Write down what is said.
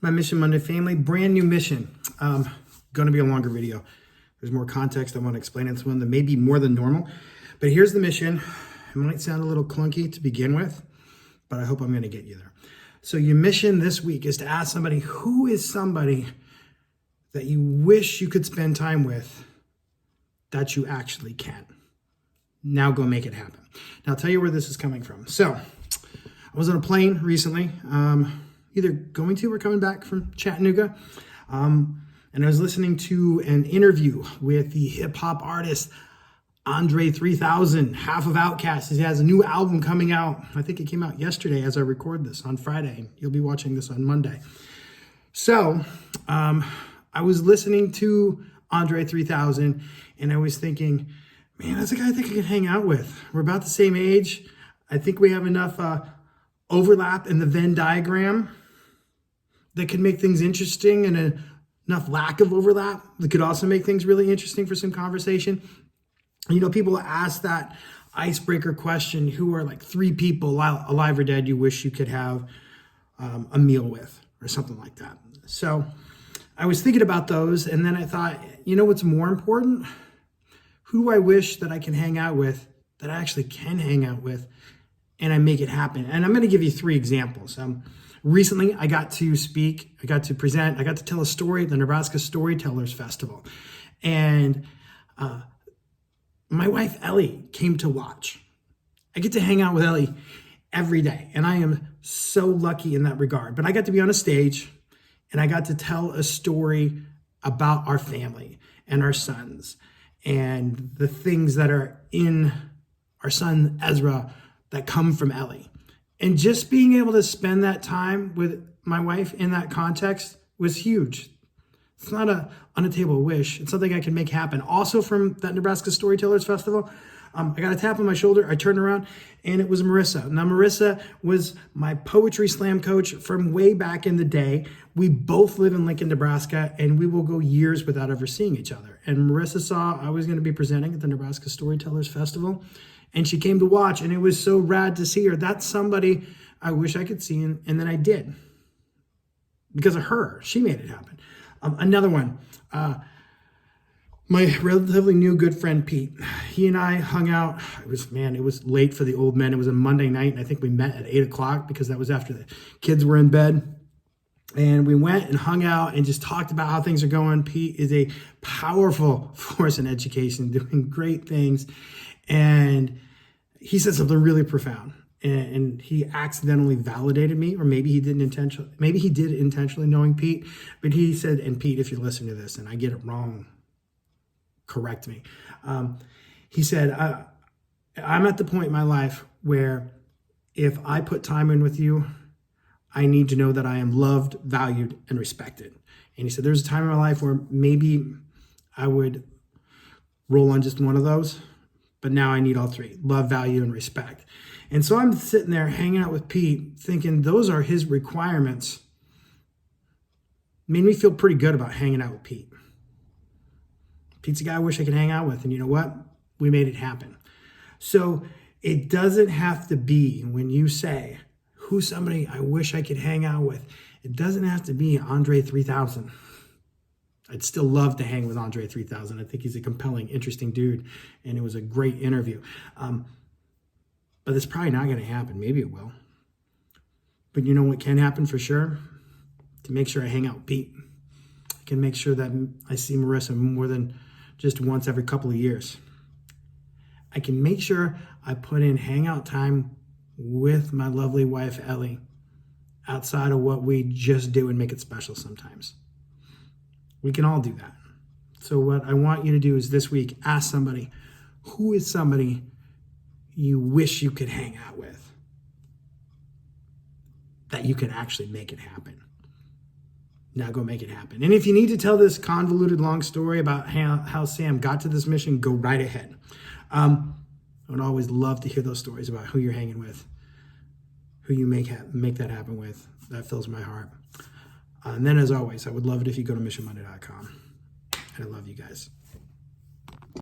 My Mission Monday family, brand new mission. Going to be a longer video. There's more context I want to explain in this one that may be more than normal. But here's the mission. It might sound a little clunky to begin with, but I hope I'm going to get you there. So your mission this week is to ask somebody, who is somebody that you wish you could spend time with that you actually can? Now go make it happen. Now I'll tell you where this is coming from. So I was on a plane recently, either going to or coming back from Chattanooga. And I was listening to an interview with the hip hop artist Andre 3000, half of Outkast. He has a new album coming out. I think it came out yesterday as I record this on Friday. You'll be watching this on Monday. So I was listening to Andre 3000 and I was thinking, man, that's a guy I think I could hang out with. We're about the same age. I think we have enough overlap in the Venn diagram that could make things interesting, and enough lack of overlap that could also make things really interesting for some conversation. You know, people ask that icebreaker question, who are like 3 people, alive or dead, you wish you could have a meal with, or something like that. So I was thinking about those, and then I thought, you know what's more important? Who do I wish that I can hang out with, that I actually can hang out with, and I make it happen? And I'm going to give you 3 examples. Recently, I got to speak, I got to present, I got to tell a story at the Nebraska Storytellers Festival. And my wife, Ellie, came to watch. I get to hang out with Ellie every day, and I am so lucky in that regard. But I got to be on a stage, and I got to tell a story about our family and our sons and the things that are in our son, Ezra, that come from Ellie. And just being able to spend that time with my wife in that context was huge. It's not a unattainable wish. It's something I can make happen. Also from that Nebraska Storytellers Festival, I got a tap on my shoulder. I turned around and it was Marissa. Now, Marissa was my poetry slam coach from way back in the day. We both live in Lincoln, Nebraska, and we will go years without ever seeing each other. And Marissa saw I was going to be presenting at the Nebraska Storytellers Festival, and she came to watch, and it was so rad to see her. That's somebody I wish I could see, and then I did. Because of her, she made it happen. Another one, my relatively new good friend, Pete. He and I hung out. It was late for the old men. It was a Monday night, and I think we met at 8 o'clock because that was after the kids were in bed. And we went and hung out and just talked about how things are going. Pete is a powerful force in education, doing great things. And he said something really profound. And he accidentally validated me, or maybe he did intentionally, knowing Pete. But he said, and Pete, if you're listening to this and I get it wrong, correct me. He said, I'm at the point in my life where if I put time in with you, I need to know that I am loved, valued, and respected. And he said, there's a time in my life where maybe I would roll on just one of those, but now I need all 3: love, value, and respect. And so I'm sitting there hanging out with Pete thinking those are his requirements. Made me feel pretty good about hanging out with Pete. Pete's a guy I wish I could hang out with. And you know what? We made it happen. So it doesn't have to be, when you say, who's somebody I wish I could hang out with, it doesn't have to be Andre 3000. I'd still love to hang with Andre 3000. I think he's a compelling, interesting dude, and it was a great interview. But it's probably not going to happen. Maybe it will. But you know what can happen for sure? To make sure I hang out with Pete. I can make sure that I see Marissa more than just once every couple of years. I can make sure I put in hangout time with my lovely wife, Ellie, outside of what we just do and make it special sometimes. We can all do that. So what I want you to do is this week, ask somebody, who is somebody you wish you could hang out with, that you can actually make it happen? Now go make it happen. And if you need to tell this convoluted long story about how Sam got to this mission, go right ahead. I would always love to hear those stories about who you're hanging with, who you make that happen with. That fills my heart. And then, as always, I would love it if you go to missionmonday.com. And I love you guys.